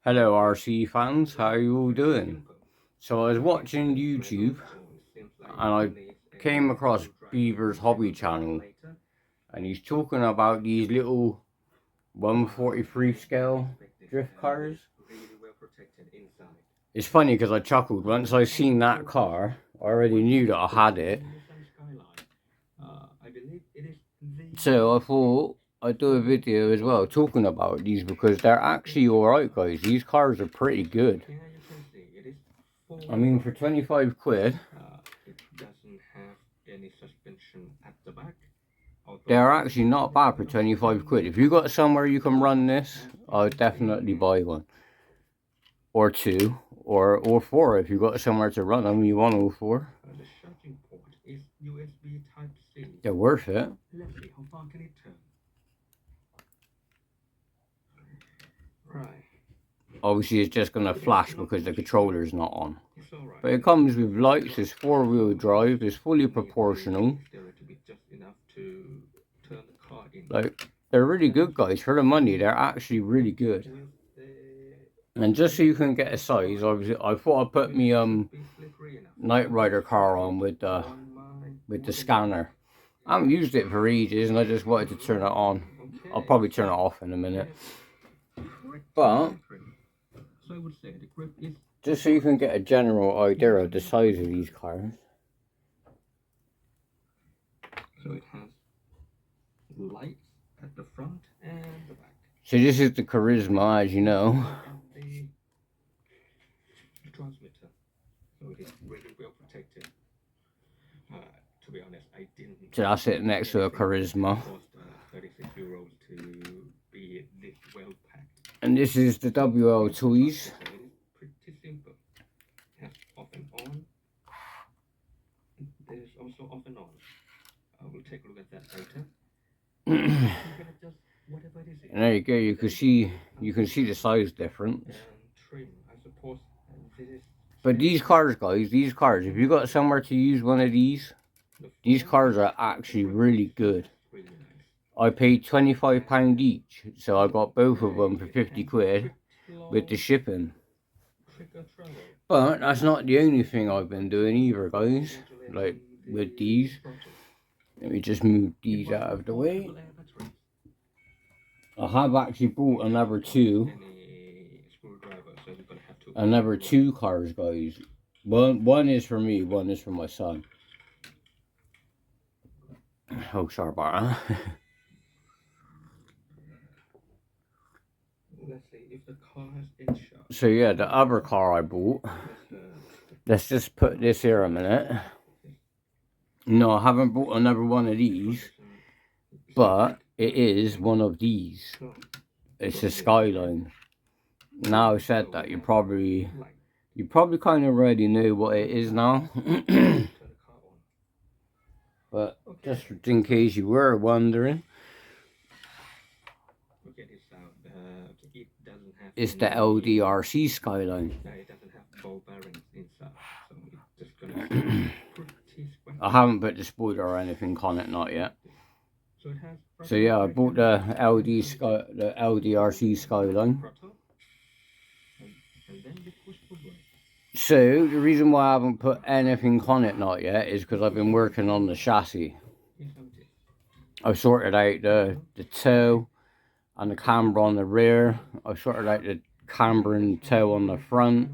Hello RC fans, how are you all doing? So I was watching YouTube and I came across Beaver's hobby channel and he's talking about these little 143 scale drift cars. It's funny because I chuckled once I seen that car. I already knew that I had it, so I thought I'd do a video as well talking about these because they're actually alright, guys. These cars are pretty good. I mean, for 25 quid, they're actually not bad for 25 quid. If you got somewhere you can run this, I'd definitely buy one. Or two, or four if you got somewhere to run them. You want all four. They're worth it. Obviously it's just going to flash because the controller is not on. But it comes with lights, it's 4-wheel drive, it's fully proportional. Like, they're really good, guys. For the money, they're actually really good. And just so you can get a size, I thought I'd put me Night Rider car on with the scanner. I haven't used it for ages and I just wanted to turn it on. I'll probably turn it off in a minute. But just so you can get a general idea of the size of these cars. So it has lights at the front and the back. So this is the Charisma, as you know. The transmitter. So it is really well protected. To be honest, I didn't. So that's it next to a Charisma. It cost €36 to be this well packed. And this is the WL Toys. Pretty simple. It has off and on. There's also off and on. I will take a look at that later. And there you go. You can see the size difference. Trim, I suppose. But these cars, guys, if you got somewhere to use one of these cars are actually really good. I paid £25 each, so I got both of them for 50 quid with the shipping. But that's not the only thing I've been doing either, guys. Like with these. Let me just move these out of the way. I have actually bought another two cars, guys. One is for me, one is for my son. Oh, sorry about that. So yeah, the other car I bought. Let's just put this here a minute. No, I haven't bought another one of these, but it is one of these. It's a Skyline. Now I said that, you probably kind of already know what it is now. But just in case you were wondering, it's the LDRC Skyline. I haven't put the spoiler or anything on it, not yet. So yeah, I bought the LDRC Skyline. So the reason why I haven't put anything on it, not yet, is because I've been working on the chassis. I've sorted out the toe and the camber on the rear. I've sorted out the camber and toe on the front.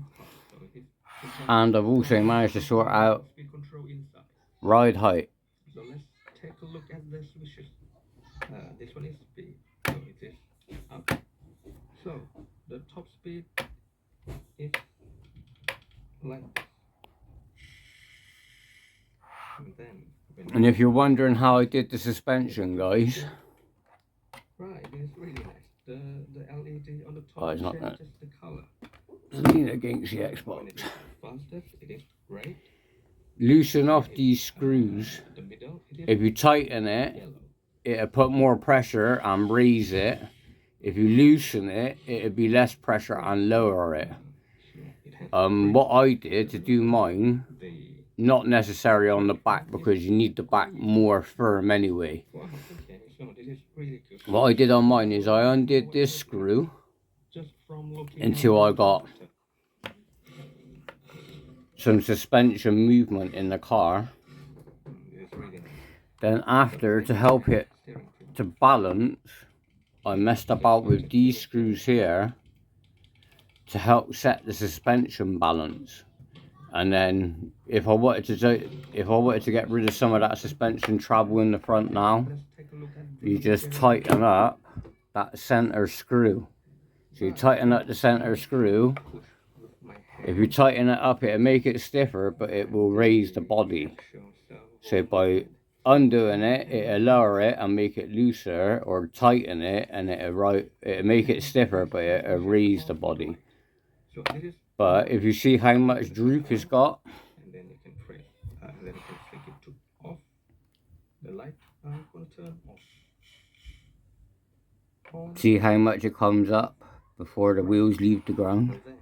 And I've also managed to sort out ride height. So let's take a look at the switches. This one is speed, so it is up. So the top speed is like this. And if you're wondering how I did the suspension, guys. Right, it's really nice. The LED on the top changes the color. Lean against the Xbox. It is great. Loosen off these screws. If you tighten it, it'll put more pressure and raise it. If you loosen it, it'll be less pressure and lower it. What I did to do mine, not necessarily on the back because you need the back more firm anyway. What I did on mine is I undid this screw from looking until I at got some suspension movement in the car. it's really nice. Then after, to help it Steering feel. to balance, I messed about with these screws here to help set the suspension balance. And then if I wanted to get rid of some of that suspension travel in the front now, Let's take a look at the you just tighten up that center screw. So you tighten up the center screw. push with my hand. If you tighten it up, it'll make it stiffer, but it will raise the body. So by undoing it, it'll lower it and make it looser, or tighten it and it'll make it stiffer, but it'll raise the body. So this is, But if you see how much droop it's got, and then you can press, and then you can flick it to off. The light will turn off. On. see how much it comes up before the wheels leave the ground. And then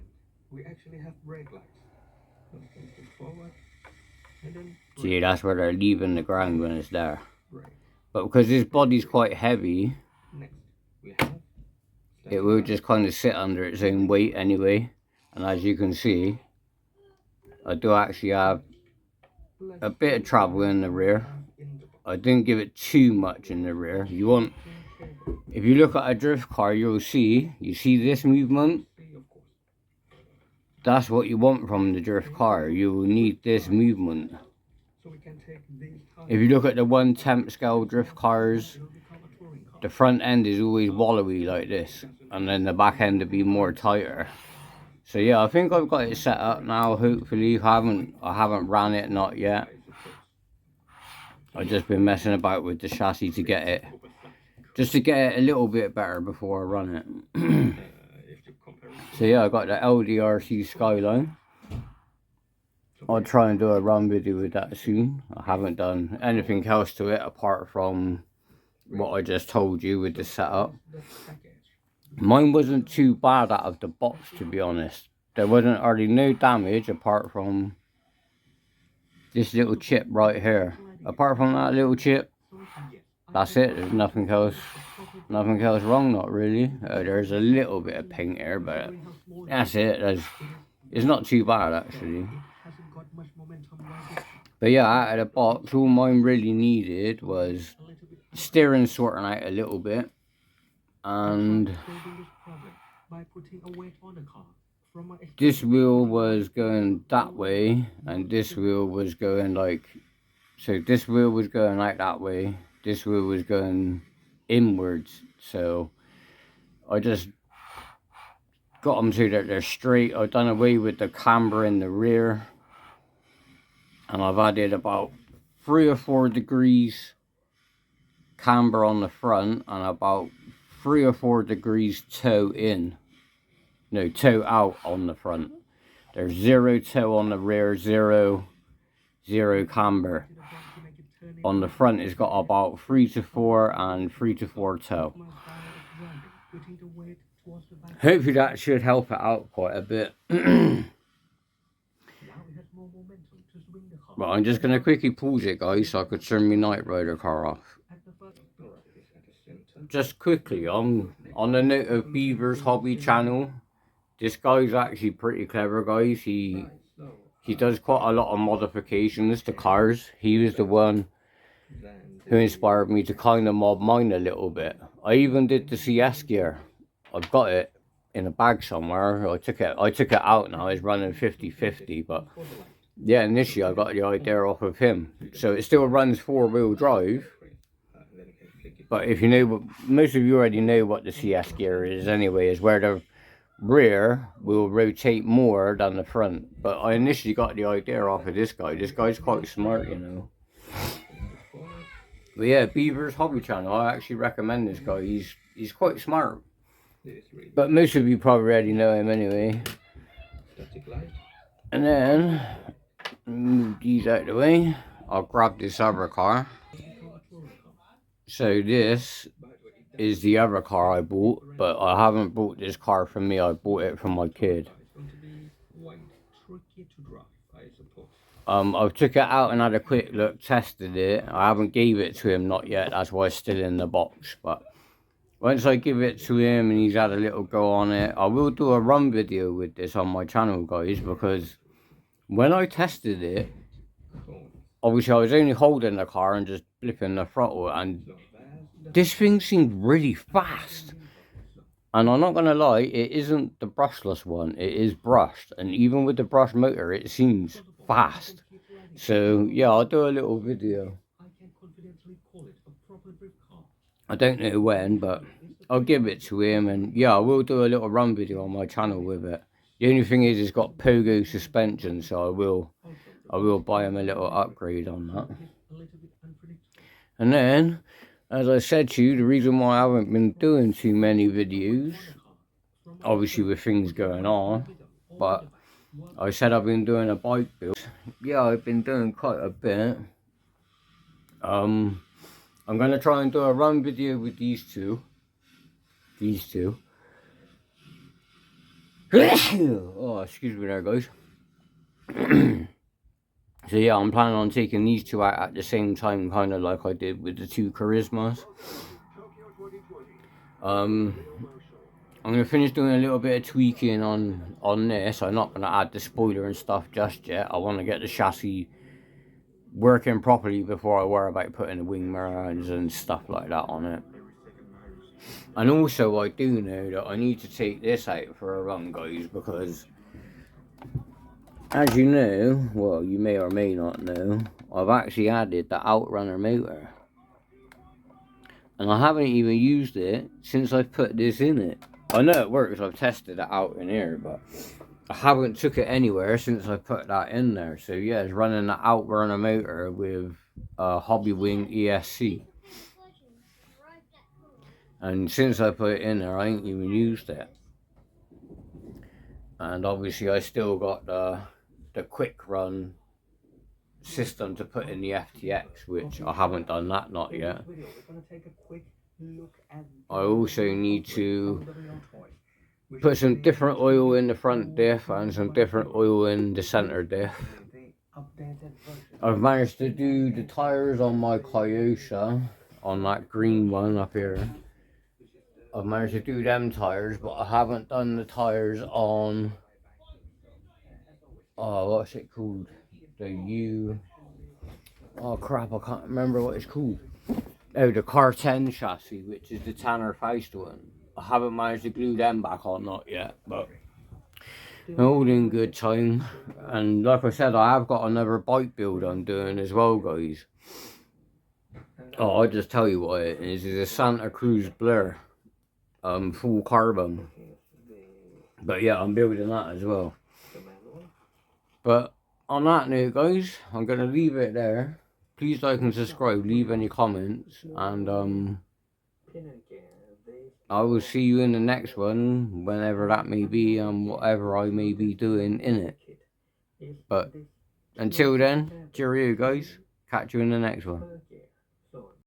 we actually have brake lights. Let's go forward, and then See, that's where they're leaving the ground when it's there. brake. But because this body's quite heavy, Next we have it will just kind of sit under its own weight anyway. And as you can see, I do actually have a bit of travel in the rear. I didn't give it too much in the rear. You want, if you look at a drift car, you see this movement? That's what you want from the drift car. You will need this movement. If you look at the 1/10 scale drift cars, the front end is always wallowy like this, and then the back end will be more tighter. So yeah, I think I've got it set up now. Hopefully, I haven't ran it, not yet. I've just been messing about with the chassis to get it, just to get it a little bit better before I run it. So yeah, I got the LDRC Skyline. I'll try and do a run video with that soon. I haven't done anything else to it apart from what I just told you with the setup. Mine wasn't too bad out of the box, to be honest. There wasn't hardly no damage apart from this little chip right here. Apart from that little chip, that's it. There's nothing else wrong, not really. There's a little bit of paint here, but that's it. It's not too bad actually. But yeah, out of the box, all mine really needed was steering sorting out a little bit, and this wheel was going that way, and this wheel was going like, so this wheel was going out that way, this wheel was going inwards. So I just got them so that they're straight. I've done away with the camber in the rear, and I've added about 3 or 4 degrees camber on the front and about 3 or 4 degrees toe out on the front. There's 0 toe on the rear, 0 camber. On the front it's got about 3 to 4 and 3 to 4 toe. Hopefully that should help it out quite a bit. But I'm just going to quickly pause it, guys, so I could turn my Night Rider car off. Just quickly, on the note of Beaver's Hobby channel, this guy's actually pretty clever, guys. He does quite a lot of modifications to cars. He was the one who inspired me to kind of mod mine a little bit. I even did the CS gear. I've got it in a bag somewhere. I took it out now. It's running 50/50, but yeah, initially I got the idea off of him. So it still runs 4-wheel drive. But if you know, most of you already know what the CS gear is anyway, is where the rear will rotate more than the front. But I initially got the idea off of this guy. This guy's quite smart, you know. But yeah, Beaver's Hobby channel, I actually recommend this guy. He's quite smart. But most of you probably already know him anyway. And then, move these out of the way. I'll grab this other car. So this is the other car I bought, but I haven't bought this car for me. I bought it for my kid. I've took it out and had a quick look, tested it. I haven't gave it to him, not yet. That's why it's still in the box. But once I give it to him and he's had a little go on it, I will do a run video with this on my channel, guys, because when I tested it, obviously I was only holding the car and just flipping the throttle, and this thing seemed really fast. And I'm not going to lie, it isn't the brushless one, it is brushed, and even with the brush motor it seems fast. So yeah, I'll do a little video. I don't know when, but I'll give it to him, and yeah, I will do a little run video on my channel with it. The only thing is, it's got pogo suspension, so I will buy him a little upgrade on that. And then, as I said to you, the reason why I haven't been doing too many videos, obviously with things going on, but I said I've been doing a bike build. Yeah, I've been doing quite a bit. I'm going to try and do a run video with these two. Oh, excuse me there, guys. So yeah, I'm planning on taking these two out at the same time, kind of like I did with the two Charismas. I'm going to finish doing a little bit of tweaking on this. I'm not going to add the spoiler and stuff just yet. I want to get the chassis working properly before I worry about putting the wing mirrors and stuff like that on it. And also I do know that I need to take this out for a run, guys, because as you know, well, you may or may not know, I've actually added the Outrunner motor. And I haven't even used it since I've put this in it. I know it works, I've tested it out in here, but I haven't took it anywhere since I put that in there. So yeah, it's running the Outrunner motor with Hobby Wing ESC. And since I put it in there, I ain't even used it. And obviously I still got the quick run system to put in the FTX, which I haven't done that, not yet. I also need to put some different oil in the front diff and some different oil in the center diff. I've managed to do the tires on my Kyosha, on that green one up here. I've managed to do them tires, but I haven't done the tires on, oh, what's it called? Oh crap, I can't remember what it's called. Oh, the Car 10 chassis, which is the Tanner Feist one. I haven't managed to glue them back on, not yet, but they're all in good time. And like I said, I have got another bike build I'm doing as well, guys. Oh, I'll just tell you what it is. It's a Santa Cruz Blur, full carbon. But yeah, I'm building that as well. But on that note, guys, I'm going to leave it there. Please like and subscribe, leave any comments, and I will see you in the next one, whenever that may be, whatever I may be doing in it. But until then, cheerio, guys. Catch you in the next one.